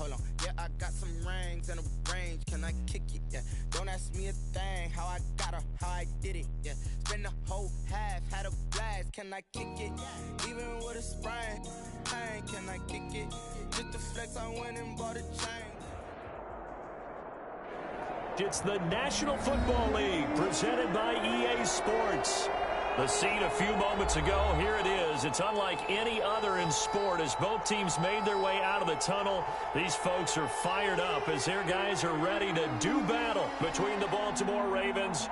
hold on. Yeah, I got some rings and a range. Can I kick it? Yeah. Don't ask me a thing. How I got her, how I did it. Yeah. Spend the whole half, had a blast. Can I kick it? Even with a sprain. Hey, can I kick it? Just to flex, I went and bought a chain. It's the National Football League presented by EA Sports. The scene a few moments ago, here it is. It's unlike any other in sport as both teams made their way out of the tunnel. These folks are fired up as their guys are ready to do battle between the Baltimore Ravens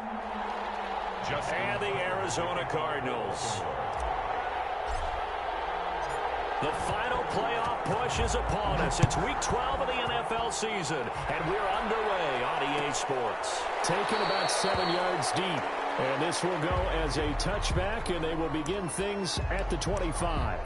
and the Arizona Cardinals. The final playoff push is upon us. It's week 12 of the NFL season, and we're underway on EA Sports. Taken about 7 yards deep. And this will go as a touchback, and they will begin things at the 25.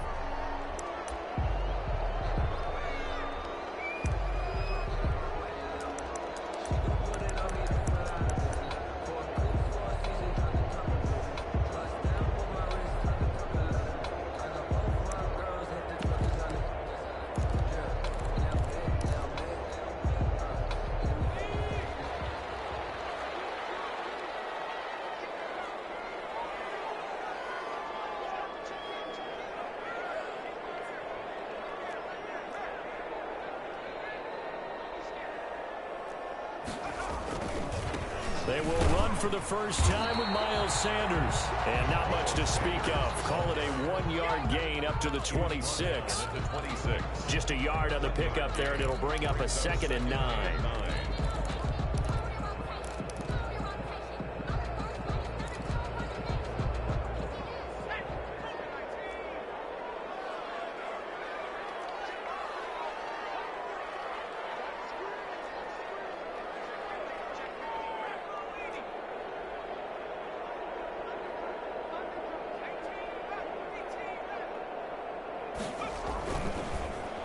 They will run for the first time with Miles Sanders. And not much to speak of. Call it a 1-yard gain up to the 26. Just a yard on the pickup there, and it'll bring up a 2nd and 9.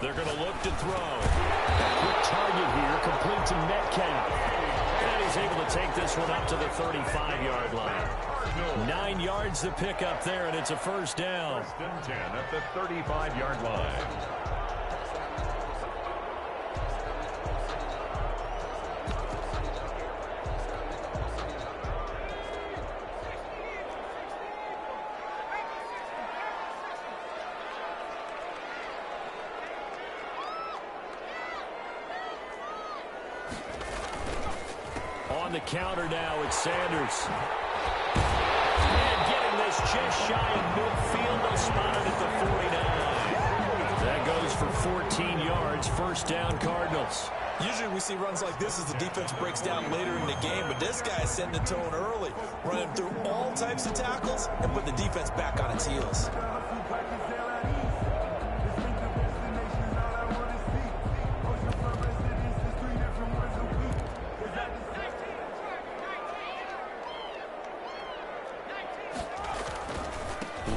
They're going to look to throw. A quick target here, complete to Metcalf. And he's able to take this one up to the 35-yard line. 9 yards to pick up there, and it's a first down. First and 10 at the 35-yard line. On the counter now, it's Sanders. And getting this just shy of midfield, they'll spot it at the 49. That goes for 14 yards, first down Cardinals. Usually we see runs like this as the defense breaks down later in the game, but this guy's setting the tone early, running through all types of tackles and putting the defense back on its heels.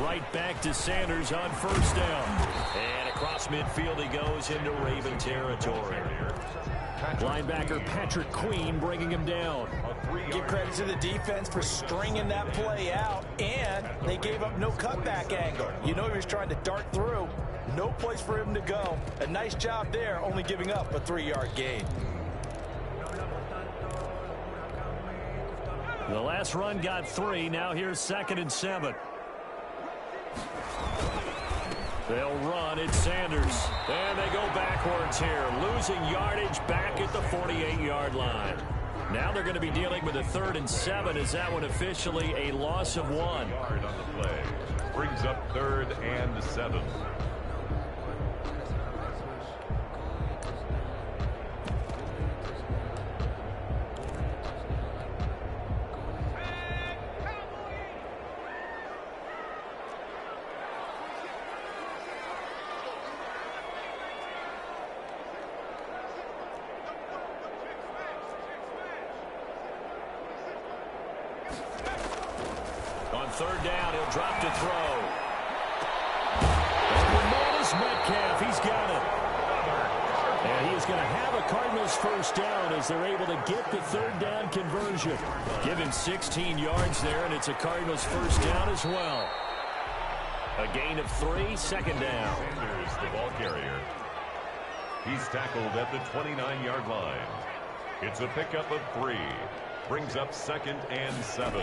Right back to Sanders on first down. And across midfield he goes into Raven territory. Linebacker Patrick Queen bringing him down. Give credit to the defense for stringing that play out, and they gave up no cutback angle. You know he was trying to dart through. No place for him to go. A nice job there, only giving up a 3-yard gain. The last run got 3. Now here's 2nd and 7. They'll run. It's Sanders. And they go backwards here. Losing yardage back at the 48-yard line. Now they're going to be dealing with a 3rd and 7. Is that one officially a loss of 1? Yard on the play. Brings up 3rd and 7. On 3rd down, he'll drop to throw. And the man is Metcalf. He's got it. And he's going to have a Cardinals first down as they're able to get the 3rd down conversion. Give him 16 yards there, and it's a Cardinals first down as well. A gain of 3, 2nd down. Sanders, the ball carrier. He's tackled at the 29-yard line. It's a pickup of 3. Brings up 2nd and 7.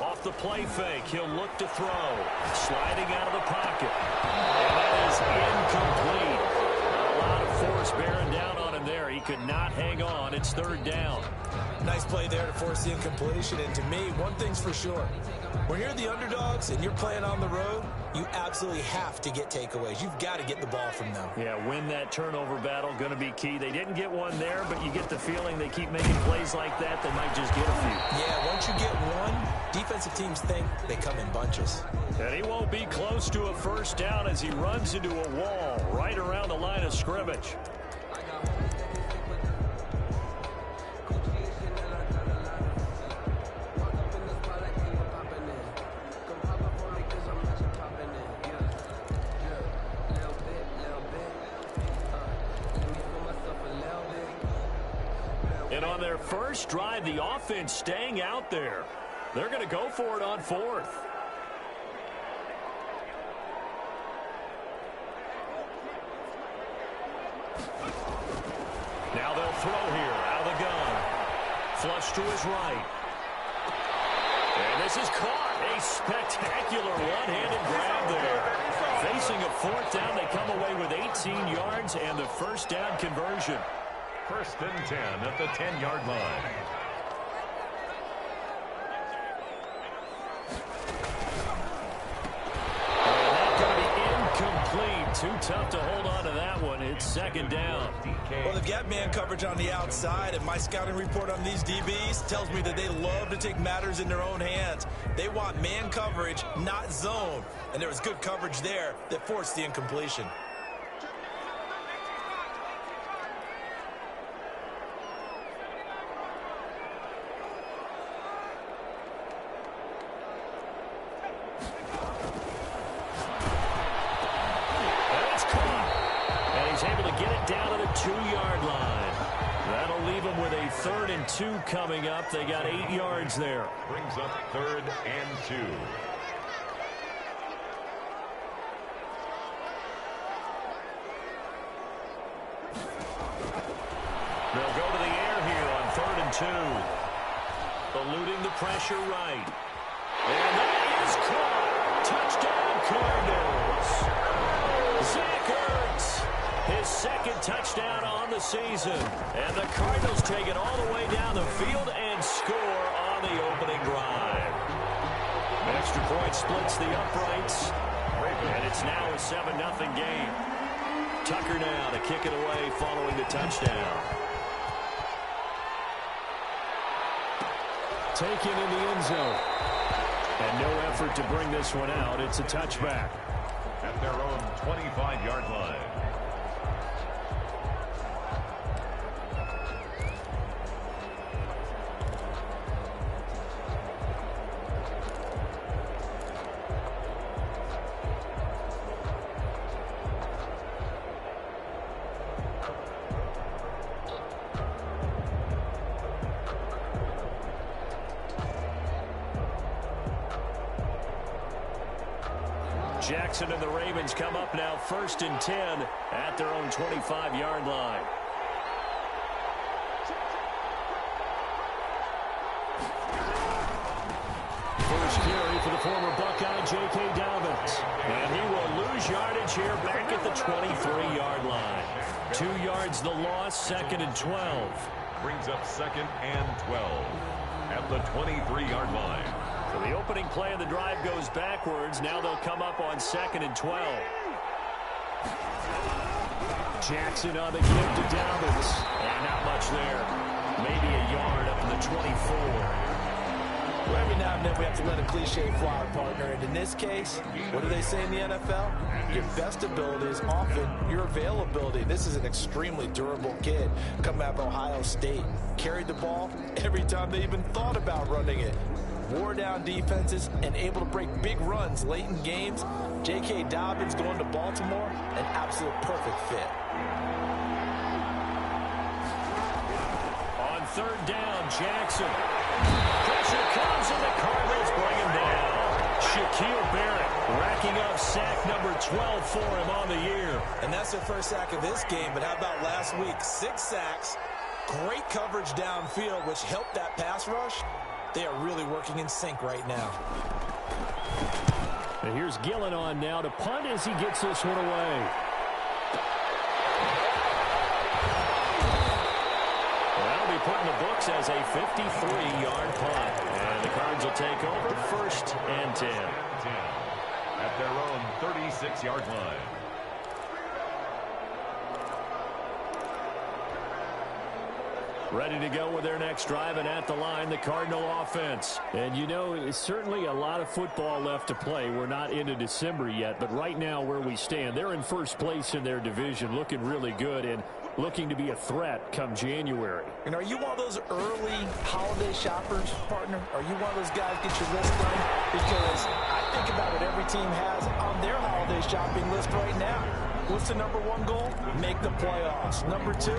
Off the play fake, he'll look to throw. Sliding out of the pocket. And that is incomplete. A lot of force bearing down on him there. He could not hang on. It's 3rd down. Nice play there to force the incompletion. And to me, one thing's for sure. When you're the underdogs and you're playing on the road, you absolutely have to get takeaways. You've got to get the ball from them. Yeah, win that turnover battle, going to be key. They didn't get one there, but you get the feeling they keep making plays like that, they might just get a few. Yeah, once you get one, defensive teams think they come in bunches. And he won't be close to a 1st down as he runs into a wall right around the line of scrimmage. And on their first drive, the offense staying out there. They're going to go for it on 4th. Now they'll throw here out of the gun. Flush to his right. And this is caught. A spectacular one-handed grab there. Facing a 4th down, they come away with 18 yards and the 1st down conversion. 1st and 10 at the 10-yard line. Incomplete. Too tough to hold on to that one. It's 2nd down. Well, they've got man coverage on the outside, and my scouting report on these DBs tells me that they love to take matters in their own hands. They want man coverage, not zone. And there was good coverage there that forced the incompletion. Third and 2 coming up. They got 8 yards there. Brings up 3rd and 2. They'll go to the air here on 3rd and 2. Eluding the pressure right. And that is caught. Touchdown Cardinals. Zach Ertz. His 2nd touchdown on the season. And the Cardinals take it all the way down the field and score on the opening drive. An extra point splits the uprights. And it's now a 7-0 game. Tucker now to kick it away following the touchdown. Taken in the end zone. And no effort to bring this one out. It's a touchback. At their own 25-yard line. Jackson and the Ravens come up now 1st and 10 at their own 25-yard line. First carry for the former Buckeye, J.K. Dobbins. And he will lose yardage here back at the 23-yard line. 2 yards the loss, 2nd and 12. Brings up 2nd and 12 at the 23-yard line. So the opening play of the drive goes backwards. Now they'll come up on 2nd and 12. Jackson on the give to Dobbins. And not much there. Maybe a yard up to the 24. Well, every now and then we have to let a cliche fly, partner. And in this case, what do they say in the NFL? Your best ability is often your availability. This is an extremely durable kid coming out of Ohio State. Carried the ball every time they even thought about running it. Wore down defenses and able to break big runs late in games. J.K. Dobbins going to Baltimore, an absolute perfect fit. On 3rd down, Jackson. Pressure comes and the Cardinals bring him down. Shaquille Barrett racking up sack number 12 for him on the year. And that's their first sack of this game, but how about last week? 6 sacks, great coverage downfield, which helped that pass rush. They are really working in sync right now. And here's Gillen on now to punt as he gets this one away. That'll be put in the books as a 53-yard punt. And the Cards will take over 1st and 10. At their own 36-yard line. Ready to go with their next drive, and at the line, the Cardinal offense. And you know, it's certainly a lot of football left to play. We're not into December yet, but right now where we stand, they're in first place in their division, looking really good and looking to be a threat come January. And are you one of those early holiday shoppers, partner? Are you one of those guys get your list done? Because I think about what every team has on their holiday shopping list right now. What's the number 1 goal? Make the playoffs. Number 2,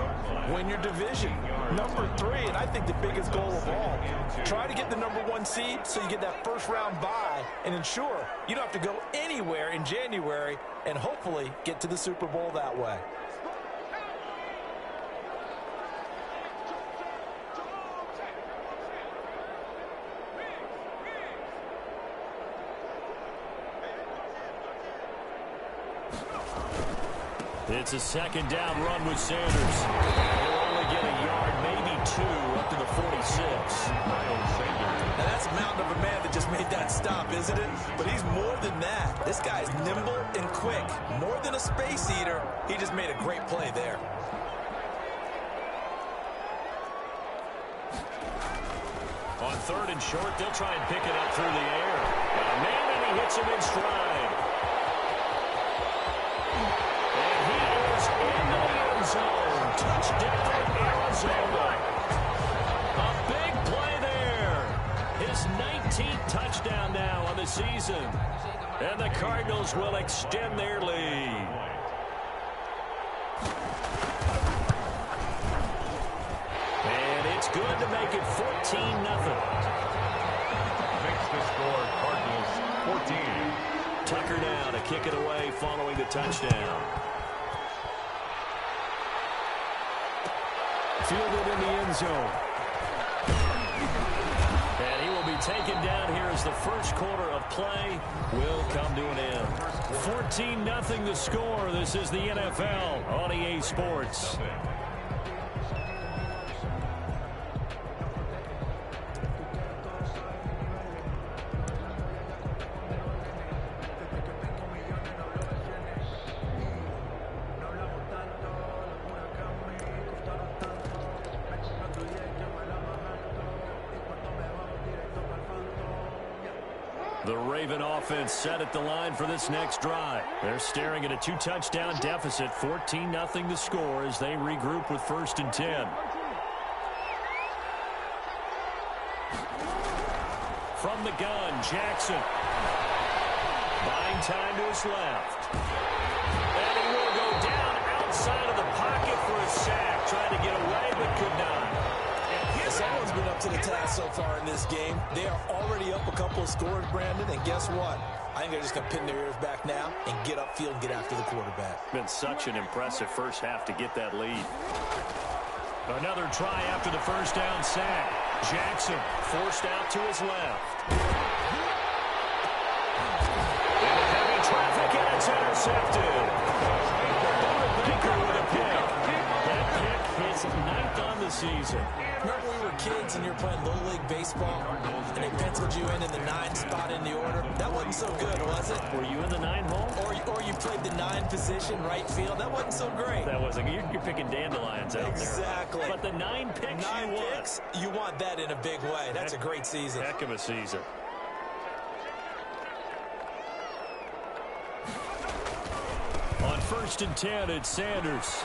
win your division. Number 3, and I think the biggest goal of all, try to get the number 1 seed so you get that first-round bye and ensure you don't have to go anywhere in January and hopefully get to the Super Bowl that way. It's a 2nd down run with Sanders. He'll only get a yard, maybe 2, up to the 46. Now that's a mountain of a man that just made that stop, isn't it? But he's more than that. This guy's nimble and quick. More than a space eater, he just made a great play there. On 3rd and short, they'll try and pick it up through the air. Man, and he hits him in stride. Touchdown, Arizona. A big play there. His 19th touchdown now on the season. And the Cardinals will extend their lead. And it's good to make it 14-0. Makes the score Cardinals 14. Tucker now to kick it away following the touchdown. Fielded in the end zone. And he will be taken down here as the first quarter of play will come to an end. 14-0 the score. This is the NFL on EA Sports. The Raven offense set at the line for this next drive. They're staring at a 2-touchdown deficit, 14-0 the score as they regroup with 1st and 10. From the gun, Jackson. Buying time to his left. And he will go down outside of the pocket for a sack. Trying to get away, but could not. Someone's been up to the task so far in this game. They are already up a couple of scores, Brandon, and guess what? I think they're just going to pin their ears back now and get upfield and get after the quarterback. Been such an impressive first half to get that lead. Another try after the first down sack. Jackson forced out to his left. Into heavy traffic, and it's intercepted. Baker with a pick. That pick his 9th on the season. Remember we were kids and you were playing Little League Baseball and they penciled you in the 9 spot in the order? That wasn't so good, was it? Were you in the 9 hole? Or you played the 9 position, right field. That wasn't so great. That wasn't. You're picking dandelions out exactly. There. But the 9 picks 9 picks, you want that in a big way. That's a great season. Heck of a season. On 1st and 10, it's Sanders.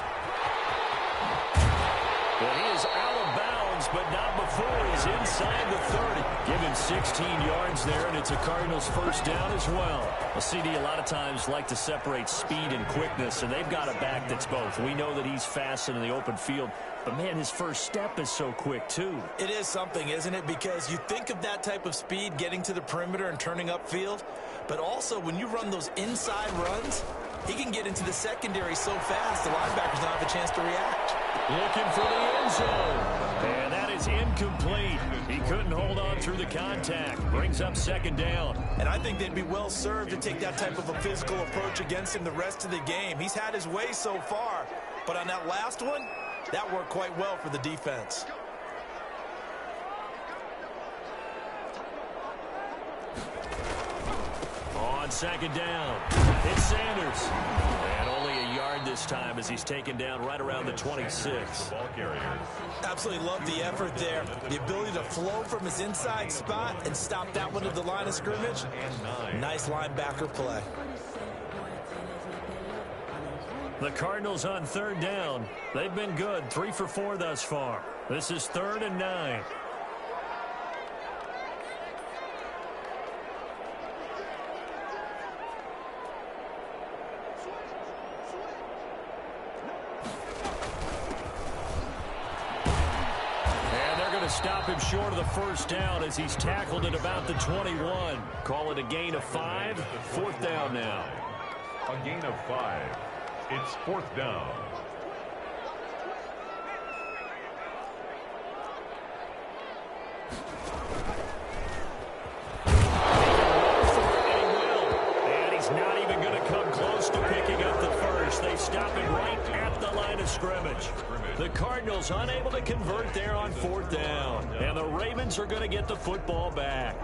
But he is out of bounds bounds, but not before he's inside the 30. Give him 16 yards there, and it's a Cardinals first down as well. A CD a lot of times like to separate speed and quickness, and they've got a back that's both. We know that he's fast in the open field, but, man, his first step is so quick, too. It is something, isn't it? Because you think of that type of speed getting to the perimeter and turning upfield, but also when you run those inside runs, he can get into the secondary so fast the linebackers don't have a chance to react. Looking for the end zone. And that is incomplete. He couldn't hold on through the contact. Brings up second down. And I think they'd be well served to take that type of a physical approach against him the rest of the game. He's had his way so far, but on that last one, that worked quite well for the defense. On second down, it's Sanders. And only a yard this time as he's taken down right around the 26. Ball carriers. Absolutely love the effort there. The ability to flow from his inside spot and stop that one at the line of scrimmage. Nice linebacker play. The Cardinals on third down. They've been good, 3 for 4 thus far. This is 3rd and 9. Stop him short of the first down as he's tackled at about the 21. Call it a gain of 5. 4th down now. A gain of 5. It's 4th down. And he's not even going to come close to picking up the first. They stop him right at the line of scrimmage. The Cardinals unable to convert there on 4th down. And the Ravens are going to get the football back.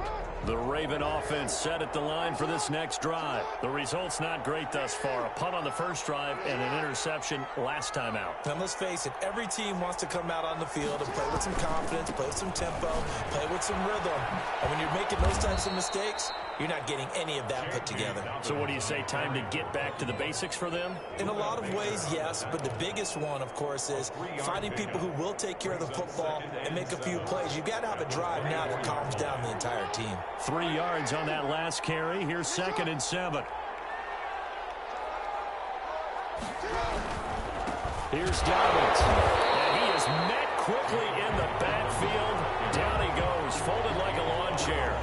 The Raven offense set at the line for this next drive. The result's not great thus far. A punt on the first drive and an interception last time out. And let's face it, every team wants to come out on the field and play with some confidence, play with some tempo, play with some rhythm. And when you're making those types of mistakes, you're not getting any of that put together. So what do you say, time to get back to the basics for them? In a lot of ways, yes, but the biggest one, of course, is finding people who will take care of the football and make a few plays. You've got to have a drive now that calms down the entire team. 3 yards on that last carry. Here's 2nd and 7. Here's Dobbins. And he is met quickly in the backfield. Down he goes, folded like a lawn chair.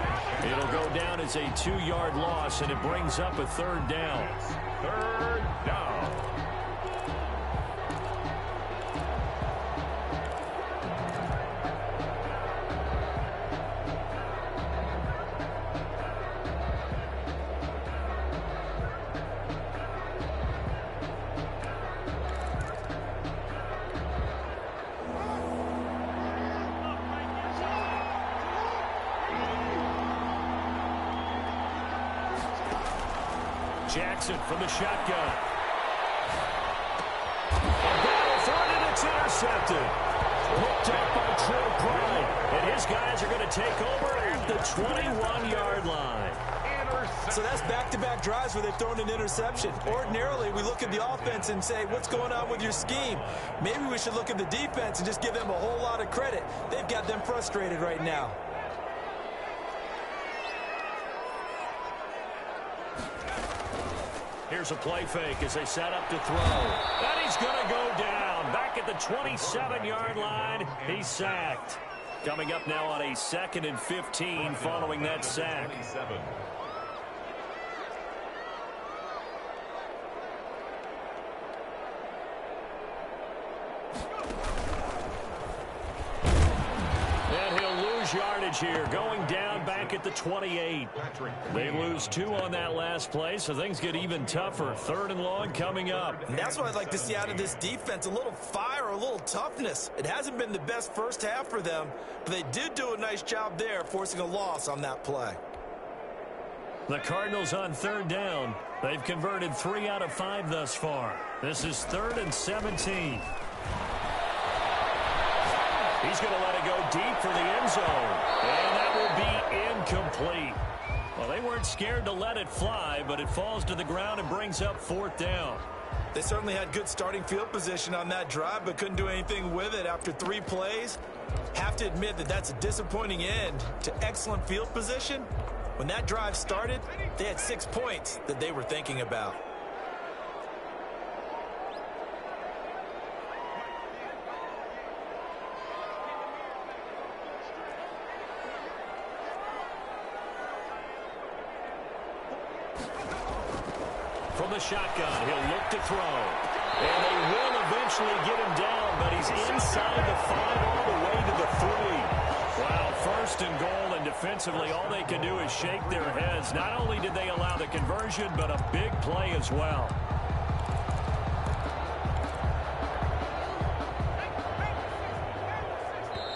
It'll go down as a 2-yard loss, and it brings up a 3rd down. 3rd down. Jackson from the shotgun. A battle for it, and it's intercepted. Hooked up by Troy Pride. And his guys are going to take over at the 21-yard line. So that's back-to-back drives where they've thrown an interception. Ordinarily, we look at the offense and say, what's going on with your scheme? Maybe we should look at the defense and just give them a whole lot of credit. They've got them frustrated right now. Here's a play fake as they set up to throw. And he's going to go down. Back at the 27-yard line, he's sacked. Coming up now on a 2nd and 15 following that sack. And he'll lose yardage here, going down back at the 28. They lose 2 on that last play, so things get even tougher. 3rd and long coming up. And that's what I'd like to see out of this defense, a little fire, a little toughness. It hasn't been the best first half for them, but they did do a nice job there, forcing a loss on that play. The Cardinals on 3rd down. They've converted 3 out of 5 thus far. This is 3rd and 17. He's going to let it go deep for the end zone. And that will be incomplete. Well, they weren't scared to let it fly, but it falls to the ground and brings up 4th down. They certainly had good starting field position on that drive, but couldn't do anything with it after 3 plays. Have to admit that that's a disappointing end to excellent field position. When that drive started, they had 6 points that they were thinking about. From the shotgun, he'll look to throw. And they will eventually get him down, but he's inside the 5 all the way to the 3. Wow, first and goal, and defensively all they can do is shake their heads. Not only did they allow the conversion, but a big play as well.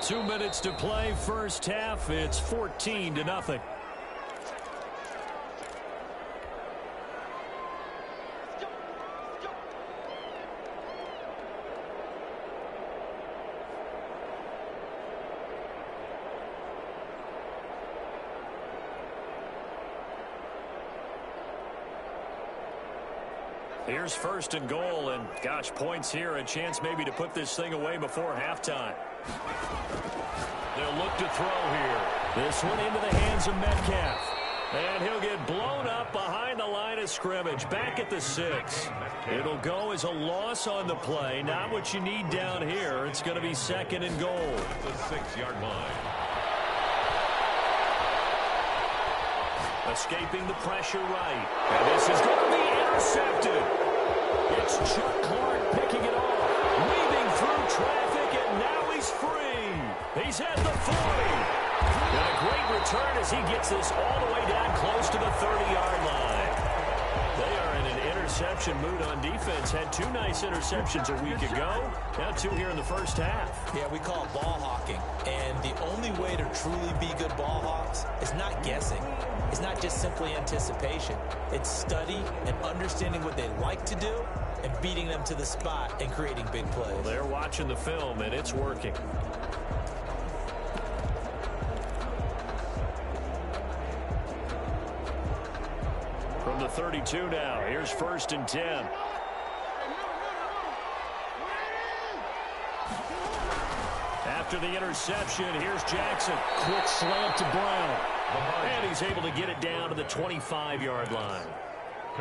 Two minutes to play, first half. It's 14-0. Here's first and goal, and gosh, points here, a chance maybe to put this thing away before halftime. They'll look to throw here. This one into the hands of Metcalf. And he'll get blown up behind the line of scrimmage, back at the 6. It'll go as a loss on the play, not what you need down here. It's going to be second and goal. At the 6-yard line. Escaping the pressure right. And this is going to be intercepted. It's Chuck Clark picking it off. Weaving through traffic, and now he's free. He's at the 40. And a great return as he gets this all the way down close to the 30-yard line. They are in an interception mood on defense. Had 2 nice interceptions a week ago. Now 2 here in the first half. Yeah, we call it ball hawking. And the only way to truly be good ball hawks is not guessing. It's not just simply anticipation. It's study and understanding what they like to do and beating them to the spot and creating big plays. Well, they're watching the film, and it's working. From the 32 now, here's first and 10. After the interception, here's Jackson. Quick slant to Brown. And he's able to get it down to the 25-yard line.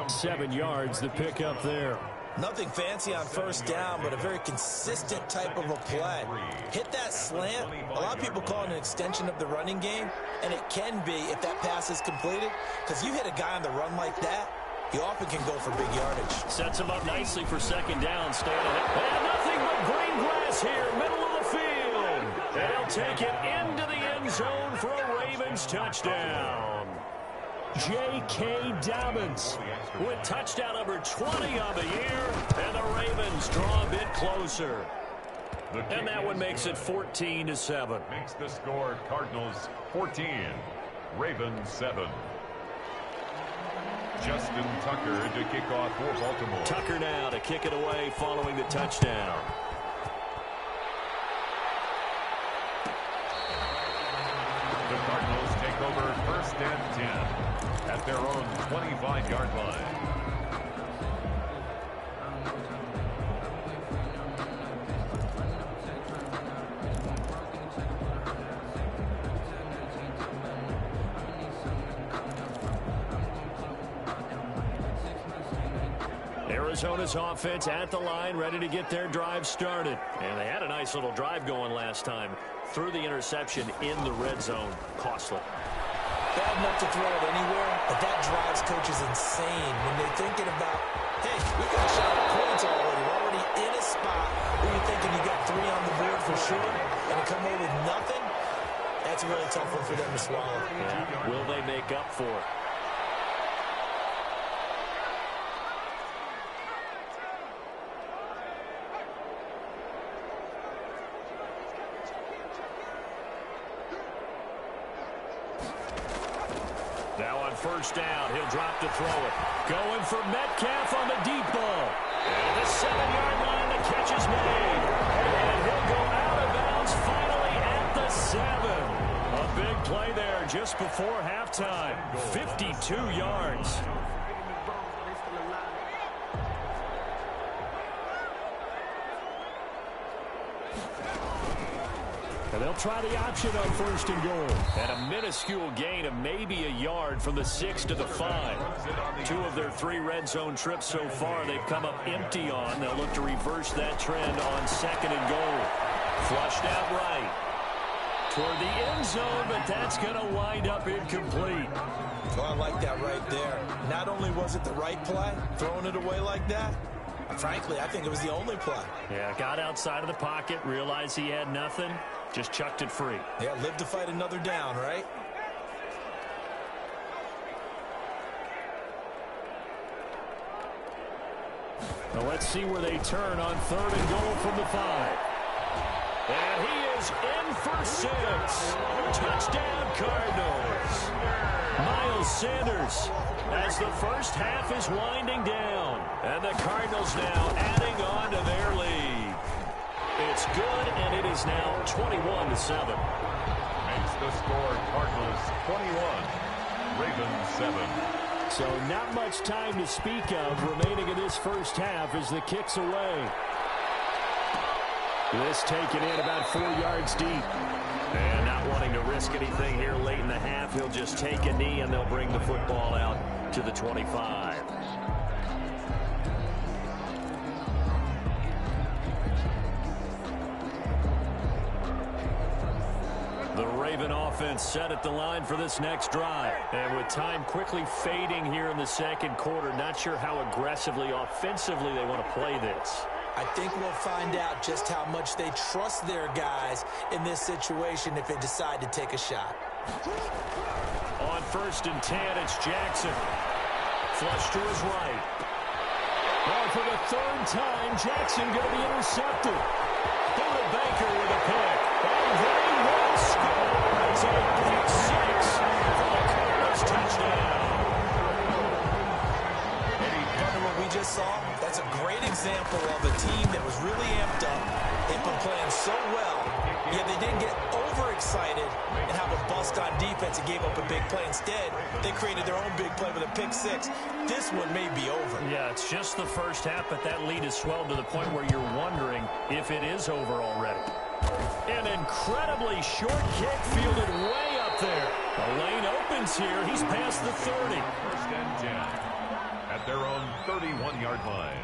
7 yards, the pickup there. Nothing fancy on first down, but a very consistent type of a play. Hit that slant. A lot of people call it an extension of the running game, and it can be if that pass is completed, because you hit a guy on the run like that, he often can go for big yardage. Sets him up nicely for second down. Staying ahead. And nothing but green grass here, middle of the field. They'll take it into the end zone for a Ravens touchdown. J.K. Dobbins with touchdown number 20 on the year, and the Ravens draw a bit closer. And that one makes it 14-7. Makes the score Cardinals 14, Ravens 7. Justin Tucker to kick off for Baltimore. Tucker now to kick it away following the touchdown. The Cardinals take over first and 10 at their own 25-yard line. Arizona's offense at the line, ready to get their drive started. And they had a nice little drive going last time. Threw the interception in the red zone. Costly. Bad enough to throw it anywhere, but that drives coaches insane when they're thinking about, hey, we got a shot at points already. We're already in a spot where you're thinking you got 3 on the board for sure, and to come away with nothing, that's a really tough one for them to swallow. Yeah. Will they make up for it? Now on first down, he'll drop to throw it. Going for Metcalf on the deep ball. And the 7-yard line, the catch is made. And he'll go out of bounds finally at the 7. A big play there just before halftime. 52 yards. And they'll try the option on 1st and goal. And a minuscule gain of maybe a yard from the 6 to the 5. 2 of their 3 red zone trips so far they've come up empty on. They'll look to reverse that trend on 2nd and goal. Flushed out right toward the end zone, but that's going to wind up incomplete. Well, I like that right there. Not only was it the right play, throwing it away like that, frankly, I think it was the only play. Yeah, got outside of the pocket, realized he had nothing, just chucked it free. Yeah, live to fight another down, right? Now let's see where they turn on 3rd and goal from the 5. And he is in for 6. Touchdown, Cardinals. Miles Sanders as the first half is winding down. And the Cardinals now adding on to their lead. It's good, and it is now 21-7. Makes the score Cardinals 21, Ravens 7. So not much time to speak of remaining in this first half as the kick's away. This taken in about 4 yards deep. And not wanting to risk anything here late in the half, he'll just take a knee and they'll bring the football out to the 25. The Raven offense set at the line for this next drive. And with time quickly fading here in the 2nd quarter, not sure how aggressively, offensively they want to play this. I think we'll find out just how much they trust their guys in this situation if they decide to take a shot. On 1st and 10, it's Jackson. Flush to his right. Well, for the 3rd time, Jackson going to be intercepted. Buda Baker with a pick. And they will score. It's a pick 6 for the Cardinals touchdown. We just saw, that's a great example of a team that was really amped up. They've been playing so well, yet they didn't get overexcited and have a bust on defense and gave up a big play. Instead, they created their own big play with a pick 6. This one may be over. Yeah, it's just the first half, but that lead has swelled to the point where you're wondering if it is over already. An incredibly short kick fielded way up there. The lane opens here. He's past the 30. 1st and 10. At their own 31-yard line.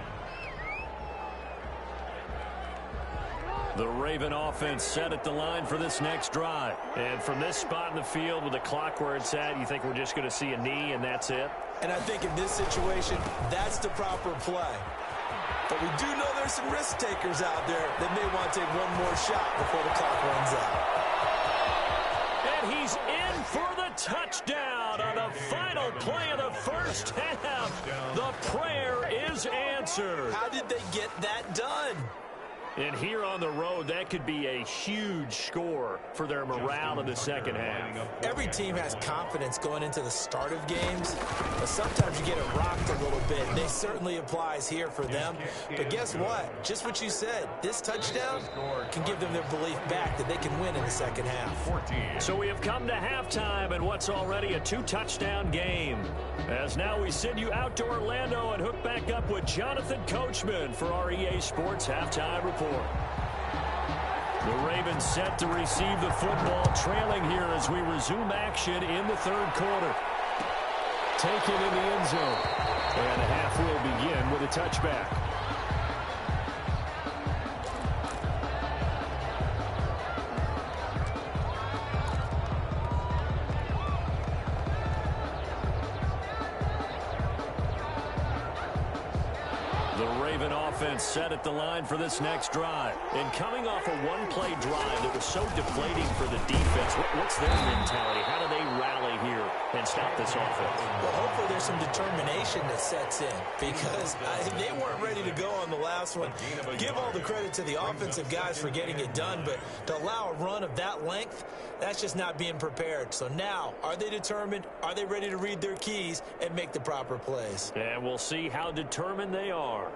The Raven offense set at the line for this next drive. And from this spot in the field with the clock where it's at, you think we're just going to see a knee and that's it? And I think in this situation, that's the proper play. But we do know there's some risk takers out there that may want to take one more shot before the clock runs out. And he's in for the touchdown on the final play of the first half. The prayer is answered. How did they get that done? And here on the road, that could be a huge score for their morale in the 2nd half. Every team has confidence going into the start of games, but sometimes you get it rocked a little bit. And this certainly applies here for them. But guess what? Just what you said, this touchdown can give them their belief back that they can win in the 2nd half. So we have come to halftime in what's already a 2-touchdown game. As now we send you out to Orlando and hook back up with Jonathan Coachman for our EA Sports Halftime Report. The Ravens set to receive the football, trailing here as we resume action in the 3rd quarter. Taken in the end zone. And the half will begin with a touchback. Offense set at the line for this next drive. And coming off a one-play drive that was so deflating for the defense, what's their mentality? How do they rally here and stop this offense? Well, hopefully there's some determination that sets in because they weren't ready to go on the last one. Give all the credit to the offensive guys for getting it done, but to allow a run of that length, that's just not being prepared. So now, are they determined? Are they ready to read their keys and make the proper plays? And we'll see how determined they are.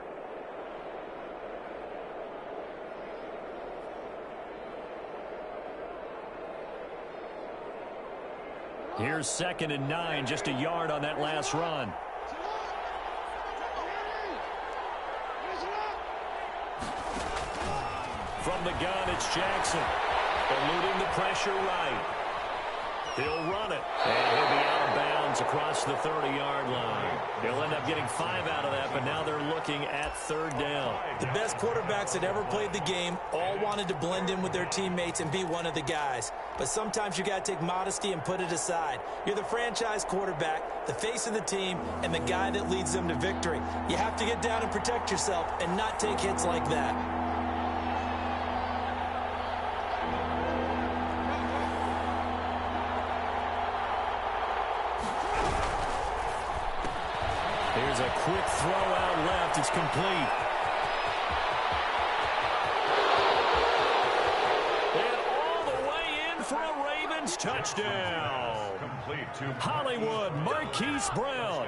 Here's 2nd and 9, just a yard on that last run. From the gun, it's Jackson. Eluded pressure right. He'll run it, and he'll be out of bounds across the 30-yard line. He'll end up getting 5 out of that, but now they're looking at 3rd down. The best quarterbacks that ever played the game all wanted to blend in with their teammates and be one of the guys. But sometimes you got to take modesty and put it aside. You're the franchise quarterback, the face of the team, and the guy that leads them to victory. You have to get down and protect yourself and not take hits like that. Here's a quick throw out left. It's complete. And all the way in for a Ravens touchdown. Hollywood Marquise Brown,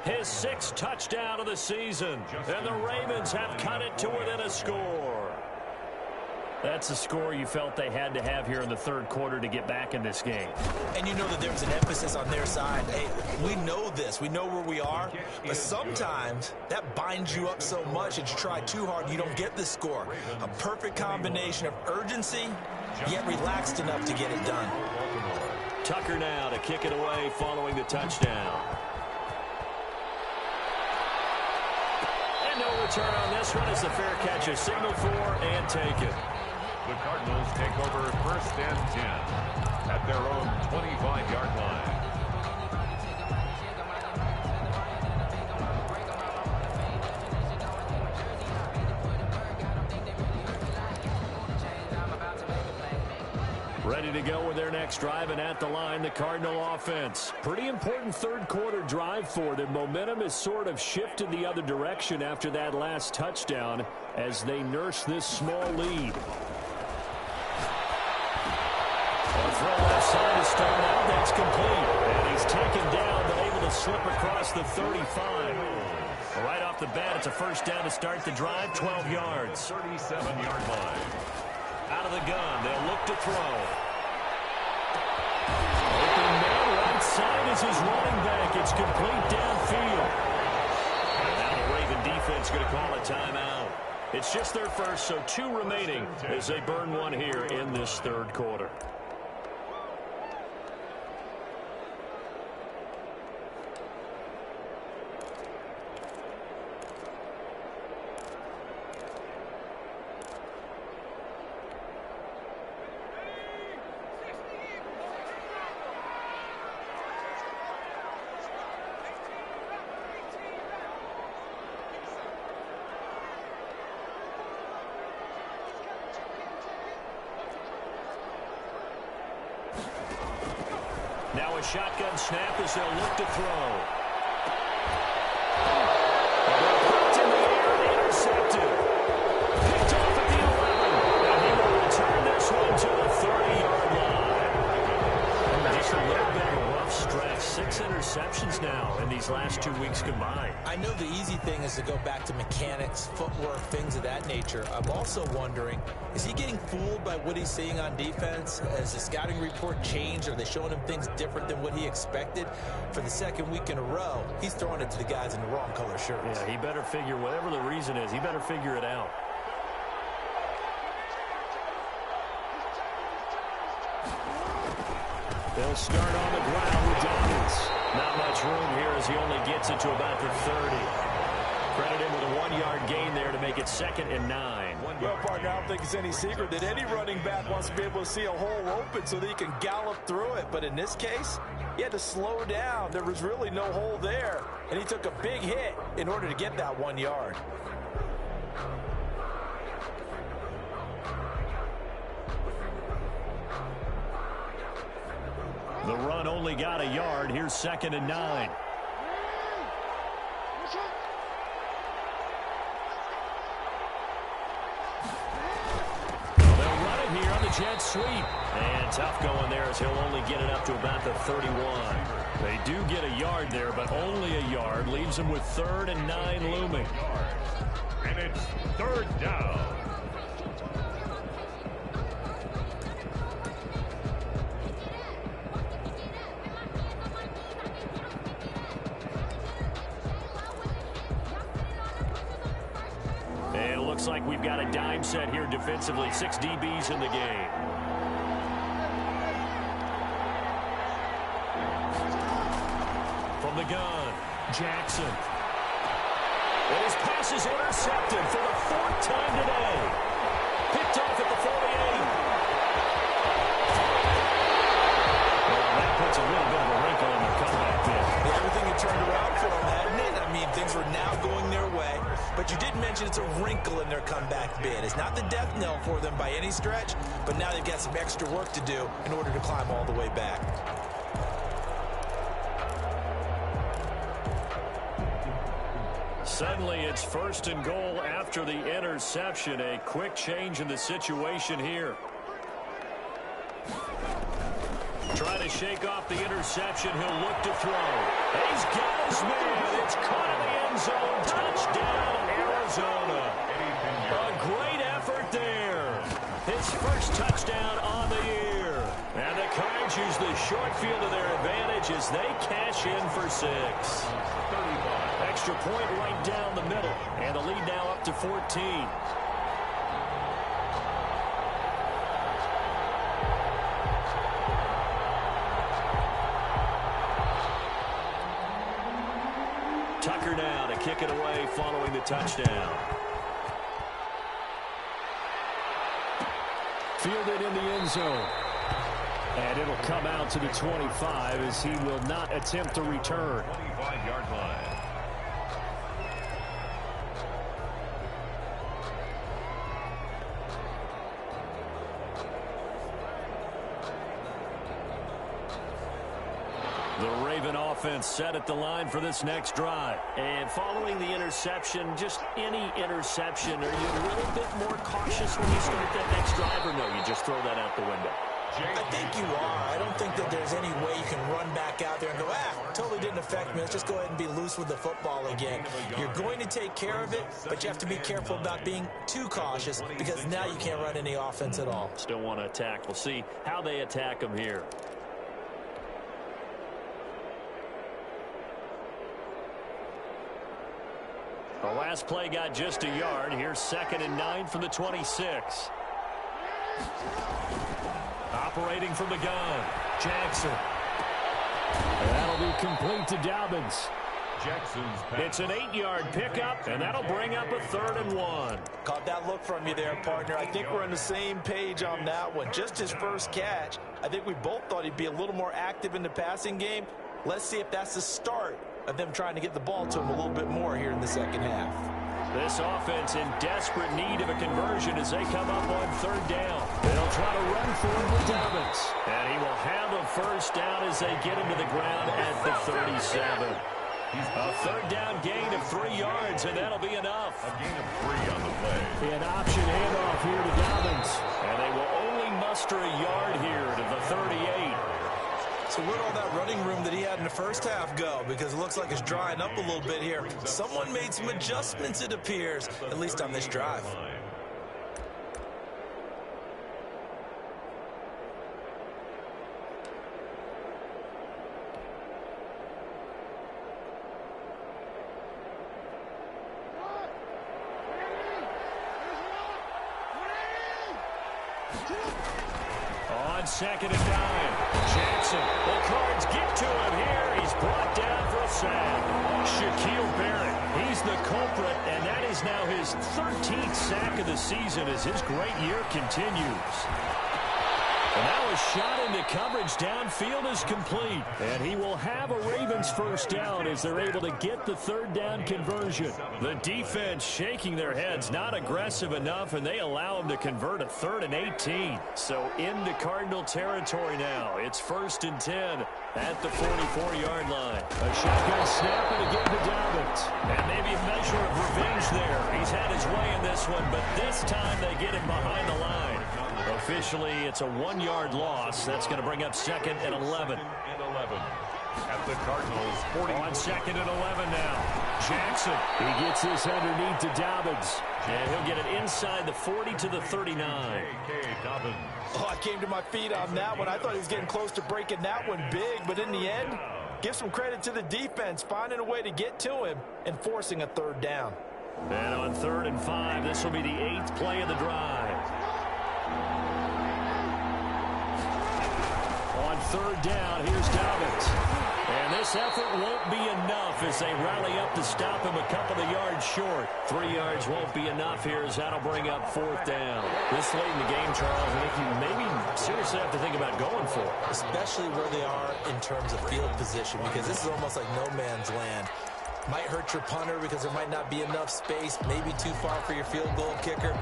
his 6th touchdown of the season. And the Ravens have cut it to within a score. That's a score you felt they had to have here in the 3rd quarter to get back in this game. And you know that there was an emphasis on their side. Hey, we know this. We know where we are. But sometimes that binds you up so much that you try too hard, you don't get the score. A perfect combination of urgency, yet relaxed enough to get it done. Tucker now to kick it away following the touchdown. And no return on this one as the fair catch is signaled for and taken. The Cardinals take over 1st and 10 at their own 25-yard line. Ready to go with their next drive, and at the line, the Cardinal offense. Pretty important 3rd quarter drive for them. Momentum has sort of shifted the other direction after that last touchdown as they nurse this small lead. Throw left side to start out. That's complete. And he's taken down, but able to slip across the 35. Right off the bat, it's a 1st down to start the drive, 12 yards. 37-yard line. Out of the gun, they'll look to throw. Open man right side is his running back. It's complete downfield. And now the Raven defense going to call a timeout. It's just their first, so 2 remaining as they burn one here in this 3rd quarter. Now a shotgun snap as they'll look to throw. Put in the air and intercepted. Picked off at the 11. And he will return this one to the 30-yard line. Just a little bit of a rough stretch. 6 interceptions now in these last 2 weeks combined. I know the easy thing is to go back to mechanics, footwork, things of that nature. I'm also wondering, is he getting fooled by what he's seeing on defense? Has the scouting report changed? Are they showing him things different than what he expected? For the 2nd week in a row, he's throwing it to the guys in the wrong color shirts. Yeah, he better figure, whatever the reason is, he better figure it out. They'll start on the ground with Dawkins. Not much room here as he only gets it to about the 30. Credit him with a 1-yard gain there to make it 2nd and 9. Well, partner, I don't think it's any secret that any running back wants to be able to see a hole open so that he can gallop through it. But in this case, he had to slow down. There was really no hole there, and he took a big hit in order to get that 1 yard. The run only got a yard. Here's 2nd and 9. They'll run it here on the jet sweep. And tough going there as he'll only get it up to about the 31. They do get a yard there, but only a yard. Leaves them with 3rd and 9 looming. And it's 3rd down. Looks like we've got a dime set here defensively. 6 DBs in the game. the gun. Jackson. And his pass is intercepted for the 4th time today. Picked off at the 48. Well, that puts a little bit of a wrinkle in their comeback bid. Everything had turned around for them, hadn't it? I mean, things were now going their way. But you did mention it's a wrinkle in their comeback bid. It's not the death knell for them by any stretch, but now they've got some extra work to do in order to climb all the way back. Suddenly, it's 1st and goal after the interception. A quick change in the situation here. Trying to shake off the interception. He'll look to throw. He's got his man. It's caught in the end zone. Touchdown, Arizona. A great effort there. His first touchdown on the year. And the Cards use the short field to their advantage as they cash in for 6. Extra point right down the middle. And the lead now up to 14. Tucker now to kick it away following the touchdown. Fielded in the end zone. And it'll come out to the 25 as he will not attempt to return. 25-yard line. The Raven offense set at the line for this next drive. And following the interception, just any interception, are you a little bit more cautious when you start that next drive, or no, you just throw that out the window? I think you are. I don't think that there's any way you can run back out there and go, totally didn't affect me. Let's just go ahead and be loose with the football again. You're going to take care of it, but you have to be careful about being too cautious because now you can't run any offense at all. Still want to attack. We'll see how they attack them here. The last play got just a yard. Here's 2nd and 9 from the 26. Operating from the gun, Jackson. And that'll be complete to Dobbins. Jackson's pass. It's an 8-yard pickup, and that'll bring up a 3rd and 1. Caught that look from you there, partner. I think we're on the same page on that one. Just his first catch. I think we both thought he'd be a little more active in the passing game. Let's see if that's the start of them trying to get the ball to him a little bit more here in the second half. This offense in desperate need of a conversion as they come up on 3rd down. They'll try to run forward with Dobbins. And he will have a 1st down as they get him to the ground at the 37. A 3rd down gain of 3 yards, and that'll be enough. A gain of 3 on the play. An option handoff here to Dobbins. And they will only muster a yard here to the 38. So where'd all that running room that he had in the first half go? Because it looks like it's drying up a little bit here. Someone made some adjustments, it appears, at least on this drive. On 2nd and 9, Jackson. The Cards get to him here. He's brought down for a sack. Shaquille Barrett, he's the culprit, and that is now his 13th sack of the season as his great year continues. And that was shot into coverage. Downfield is complete. And he will have a Ravens 1st down as they're able to get the 3rd down conversion. The defense shaking their heads, not aggressive enough, and they allow him to convert a 3rd and 18. So into Cardinal territory now. It's 1st and 10 at the 44-yard line. A shotgun snap and again to Dobbins. And maybe a measure of revenge there. He's had his way in this one, but this time they get him behind the line. Officially, it's a 1-yard loss. That's going to bring up 2nd and 11. At the Cardinals, 40. On 2nd and 11 now. Jackson. He gets this underneath to Dobbins. And he'll get it inside the 40 to the 39. Dobbins. Oh, I came to my feet on that one. I thought he was getting close to breaking that one big, but in the end, give some credit to the defense, finding a way to get to him and forcing a 3rd down. And on 3rd and 5, this will be the 8th play of the drive. On third down. Here's Dobbins. And this effort won't be enough as they rally up to stop him a couple of yards short. 3 yards won't be enough here as that'll bring up fourth down. This late in the game, Charles, I think you maybe seriously have to think about going for it. Especially where they are in terms of field position, because this is almost like no man's land. Might hurt your punter because there might not be enough space, maybe too far for your field goal kicker.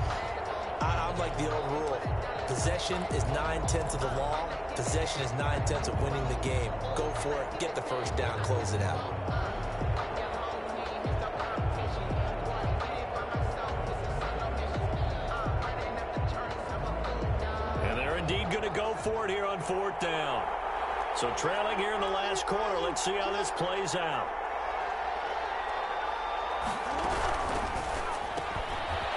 I'm like the old rule. Possession is 9/10 of the law. Possession is 9/10 of winning the game. Go for it. Get the first down. Close it out. And they're indeed going to go for it here on fourth down. So trailing here in the last quarter. Let's see how this plays out.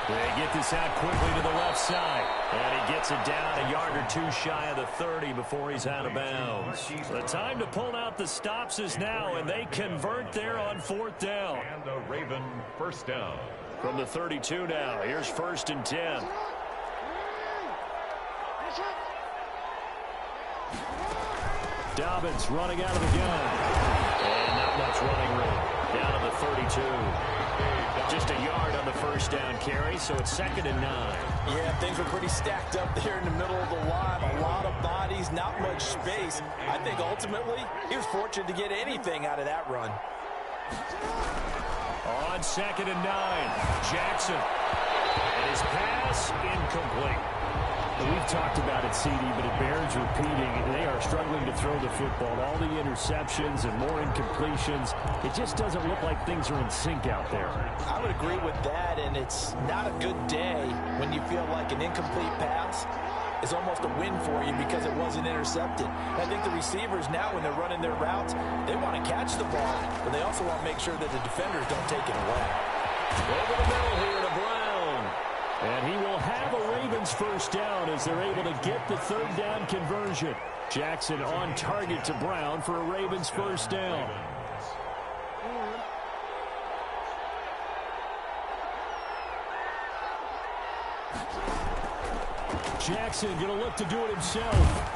They get this out quickly to the left side. And he gets it down a yard or two shy of the 30 before he's out of bounds. The time to pull out the stops is now, and they convert there on fourth down. And a Raven first down. From the 32 now, here's 1st and 10. Dobbins running out of the gun. And not much running room. Down to the 32. Just a yard on the first down carry, so it's 2nd and 9. Yeah, things were pretty stacked up there in the middle of the line. A lot of bodies, not much space. I think ultimately he was fortunate to get anything out of that run. On 2nd and 9, Jackson. And his pass incomplete. We've talked about it, CD, but it bears repeating. They are struggling to throw the football. All the interceptions and more incompletions. It just doesn't look like things are in sync out there. I would agree with that, and it's not a good day when you feel like an incomplete pass is almost a win for you because it wasn't intercepted. I think the receivers now, when they're running their routes, they want to catch the ball, but they also want to make sure that the defenders don't take it away. Over the middle here to Brown. And he will have a Ravens first down as they're able to get the third down conversion. Jackson on target to Brown for a Ravens first down. Jackson going to look to do it himself.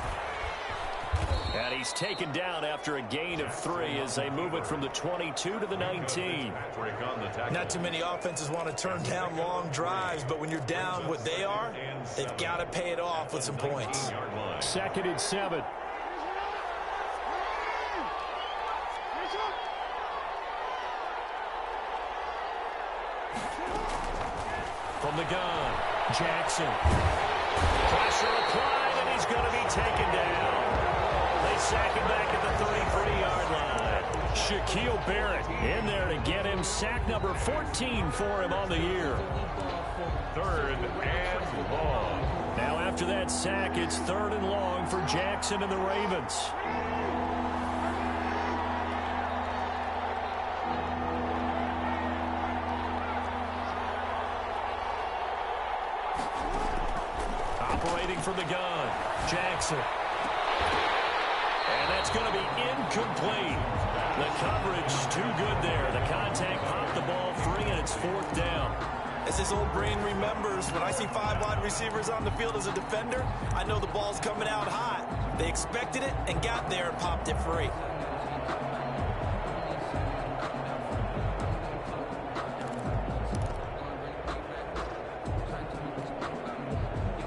And he's taken down after a gain of 3 as they move it from the 22 to the 19. Not too many offenses want to turn down long drives, but when you're down what they are, they've got to pay it off with some points. 2nd and 7. From the gun, Jackson. Pressure applied, and he's going to be taken down. They sack him back at the 33-yard line. Shaquille Barrett in there to get him sack number 14 for him on the year. 3rd and long. Now after that sack, it's 3rd and long for Jackson and the Ravens. Operating from the gun, Jackson. And that's going to be incomplete. The coverage too good there. The contact popped the ball free, and it's 4th down. As this old brain remembers, when I see 5 wide receivers on the field as a defender, I know the ball's coming out hot. They expected it and got there and popped it free.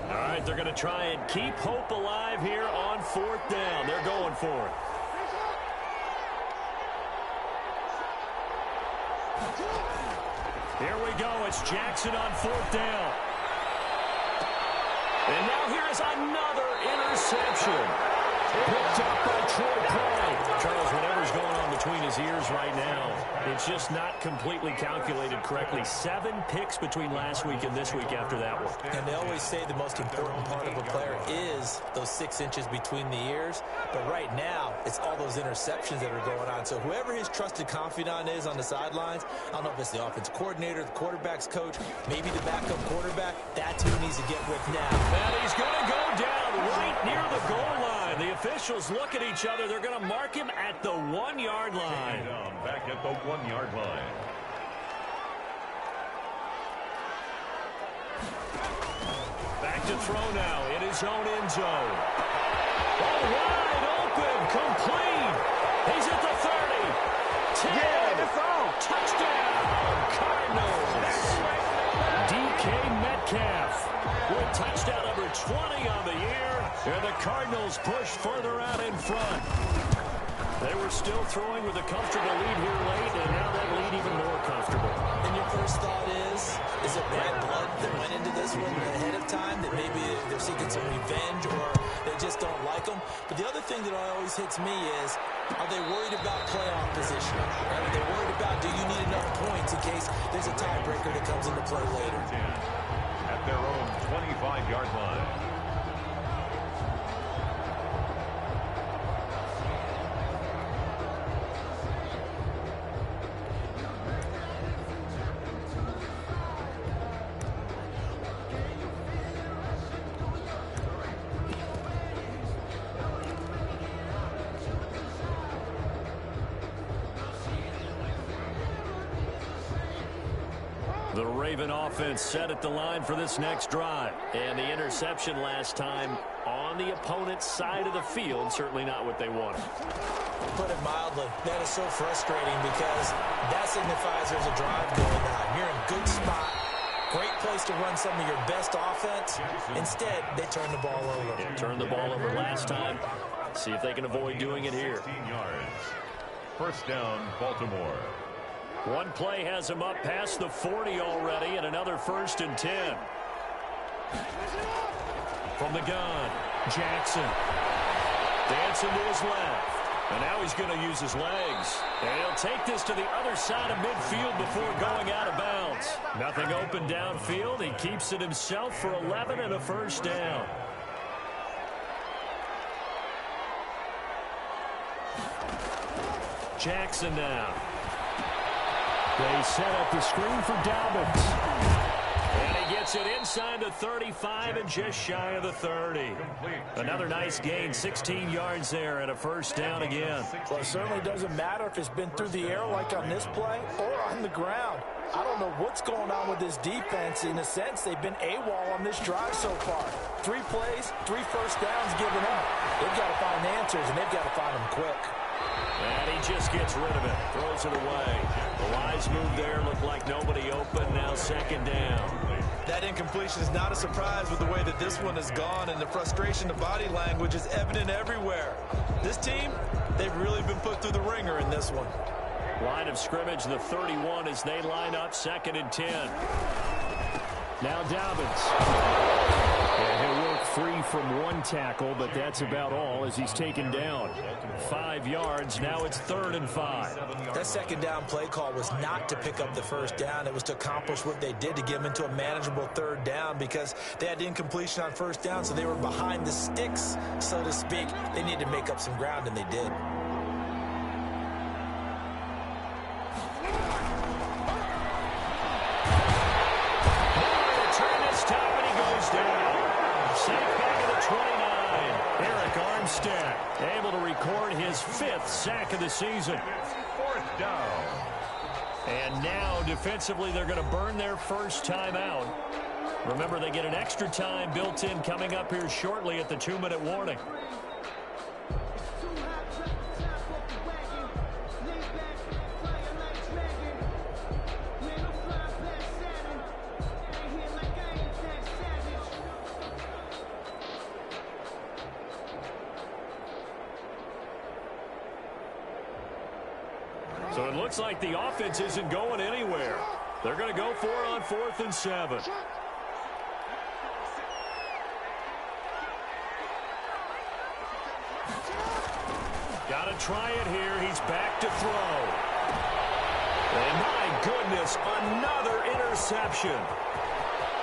All right, they're going to try and keep hope alive here on 4th down. They're going for it. Here we go. It's Jackson on 4th down. And now here is another interception. Picked up by Troy Pride. Charles, whatever's going on between his ears right now, it's just not completely calculated correctly. 7 picks between last week and this week after that one. And they always say the most important part of a player is those 6 inches between the ears. But right now, it's all those interceptions that are going on. So whoever his trusted confidant is on the sidelines, I don't know if it's the offense coordinator, the quarterback's coach, maybe the backup quarterback, that's who he needs to get with now. And he's going to go down right near the goal line. The officials look at each other. They're going to mark him at the 1-yard line. Back at the 1-yard line. Back to throw now in his own end zone. Oh, wide open. And the Cardinals push further out in front. They were still throwing with a comfortable lead here late, and now that lead even more comfortable. And your first thought is it bad blood that went into this one ahead of time, that maybe they're seeking some revenge or they just don't like them? But the other thing that always hits me is, are they worried about playoff positioning? Are they worried about, do you need enough points in case there's a tiebreaker that comes into play later? At their own 25-yard line. The Raven offense set at the line for this next drive. And the interception last time on the opponent's side of the field, certainly not what they wanted. To put it mildly, that is so frustrating because that signifies there's a drive going on. You're in a good spot. Great place to run some of your best offense. Instead, they turn the ball over. Yeah, turned the ball over last time. See if they can avoid doing it here. 16 yards. First down, Baltimore. One play has him up past the 40 already, and another 1st and 10. From the gun, Jackson. Dancing to his left. And now he's going to use his legs. And he'll take this to the other side of midfield before going out of bounds. Nothing open downfield. He keeps it himself for 11 and a 1st down. Jackson now. They set up the screen for Dobbins. And he gets it inside the 35 and just shy of the 30. Another nice gain, 16 yards there and a 1st down again. Well, it certainly doesn't matter if it's been through the air like on this play or on the ground. I don't know what's going on with this defense. In a sense, they've been AWOL on this drive so far. 3 plays, 3 1st downs given up. They've got to find answers, and they've got to find them quick. And he just gets rid of it, throws it away. The wise move there, looked like nobody open, now 2nd down. That incompletion is not a surprise with the way that this one has gone, and the frustration, the body language is evident everywhere. This team, they've really been put through the ringer in this one. Line of scrimmage, the 31 as they line up, 2nd and 10. Now Dobbins. Yeah, he'll work free from 1 tackle, but that's about all as he's taken down. 5 yards, now it's 3rd and 5. That 2nd down play call was not to pick up the 1st down. It was to accomplish what they did, to get them into a manageable 3rd down, because they had incompletion on 1st down, so they were behind the sticks, so to speak. They needed to make up some ground, and they did. Able to record his 5th sack of the season. 4th down. And now, defensively, they're going to burn their first time out. Remember, they get an extra time built in coming up here shortly at the 2-minute warning. So it looks like the offense isn't going anywhere. They're going to go for it on 4th and 7. Got to try it here. He's back to throw. And my goodness, another interception.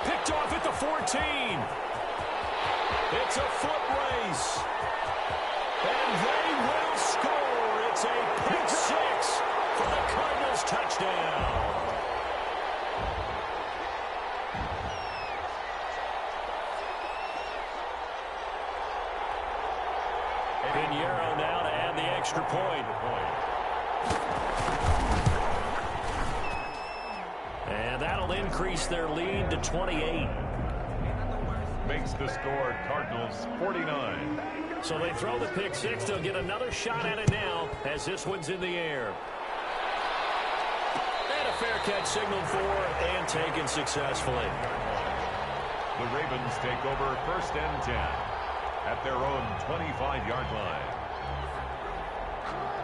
Picked off at the 14. It's a foot race. And they will score. It's a pick 6 for the Cardinals touchdown. Pinheiro now to add the extra point. And that'll increase their lead to 28. Makes the score Cardinals 49. So they throw the pick 6. They'll get another shot at it now as this one's in the air. And a fair catch signaled for and taken successfully. The Ravens take over 1st and 10. at their own 25-yard line.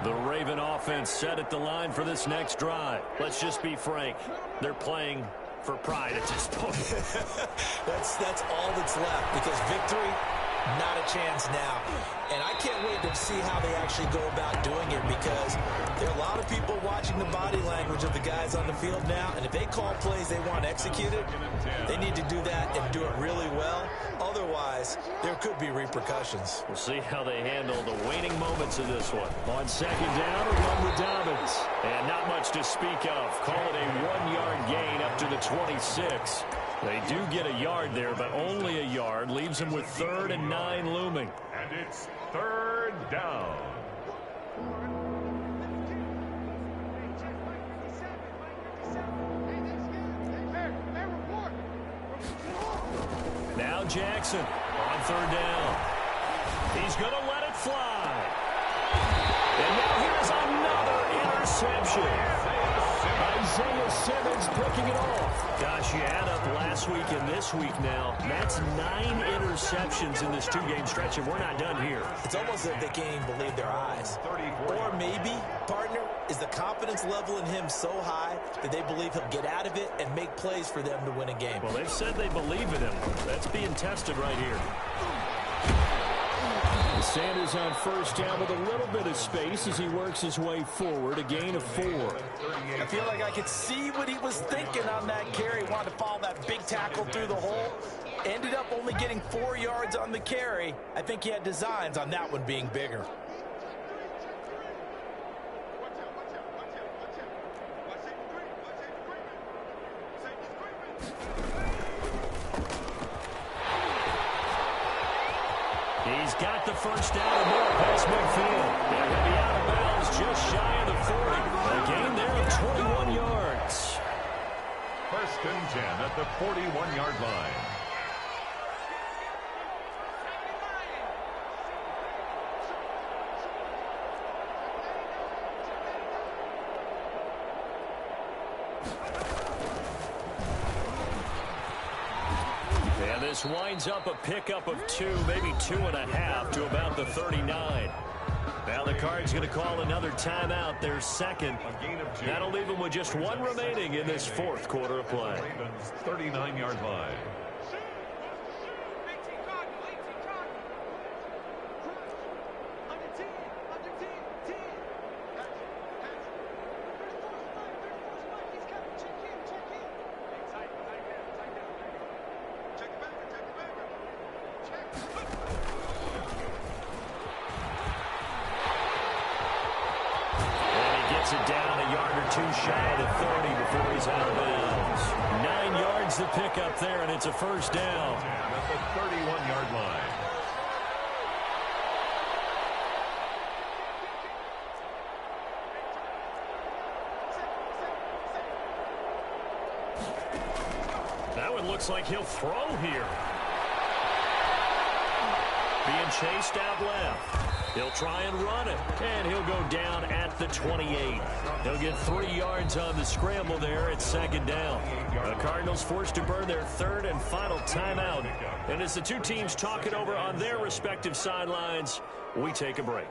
The Raven offense set at the line for this next drive. Let's just be frank. They're playing for pride at this point. That's all that's left, because victory, not a chance now. And I can't wait to see how they actually go about doing it, because there are a lot of people watching the body language of the guys on the field now, and if they call plays they want executed, they need to do that and do it really well. Otherwise, there could be repercussions. We'll see how they handle the waning moments of this one. On second down, a run with Dobbins. And not much to speak of. Call it a 1-yard gain up to the 26. They do get a yard there, but only a yard. Leaves them with 3rd and 9 looming. And it's 3rd down. Now Jackson on 3rd down. He's going to let it fly. And now here's another interception. Isaiah Simmons picking it off. Gosh, you add up last week and this week now. That's 9 interceptions in this 2-game stretch, and we're not done here. It's almost like they can't even believe their eyes. Or maybe, partner, is the confidence level in him so high that they believe he'll get out of it and make plays for them to win a game. Well, they've said they believe in him. That's being tested right here. Sanders on 1st down with a little bit of space as he works his way forward. A gain of 4. I feel like I could see what he was thinking on that carry. Wanted to follow that big tackle through the hole. Ended up only getting 4 yards on the carry. I think he had designs on that one being bigger. He's got the 1st down and more past midfield. They're going to be out of bounds just shy of the 40. A gain there of 21 yards. 1st and 10 at the 41-yard line. And this winds up a pickup of 2, maybe 2.5 to about the 39. Now the Cards going to call another timeout, their 2nd. That'll leave them with just 1 remaining in this 4th quarter of play. Ravens 39-yard line. It down a yard or 2 shy of the 30 before he's out of bounds. 9 yards to pick up there, and it's a 1st down. At the 31-yard line. That one looks like he'll throw here. Being chased out left. He'll try and run it, and he'll go down at the 28. He'll get 3 yards on the scramble there at 2nd down. The Cardinals forced to burn their 3rd and final timeout. And as the 2 teams talk it over on their respective sidelines, we take a break.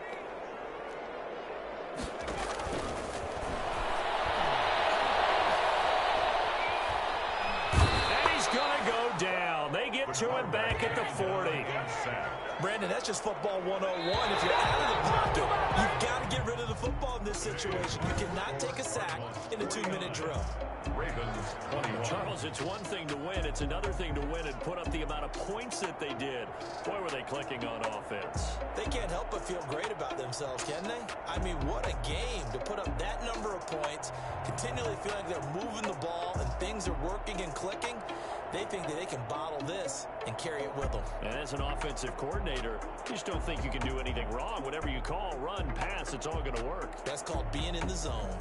And he's going to go down. They get to him back at the 40. Brandon, that's just football 101. If you're out of the pocket, you've got to get rid of the football in this situation. You cannot take a sack in a 2-minute drill. Ravens 21. Charles, it's one thing to win. It's another thing to win and put up the amount of points that they did. Boy, were they clicking on offense. They can't help but feel great about themselves, can they? I mean, what a game to put up that number of points, continually feeling like they're moving the ball and things are working and clicking. They think that they can bottle this and carry it with them. And as an offensive coordinator, you just don't think you can do anything wrong. Whatever you call, run, pass, it's all going to work. That's called being in the zone.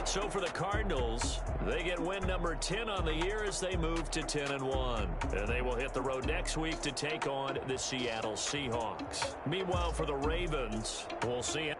So for the Cardinals, they get win number 10 on the year as they move to 10-1. And they will hit the road next week to take on the Seattle Seahawks. Meanwhile, for the Ravens, we'll see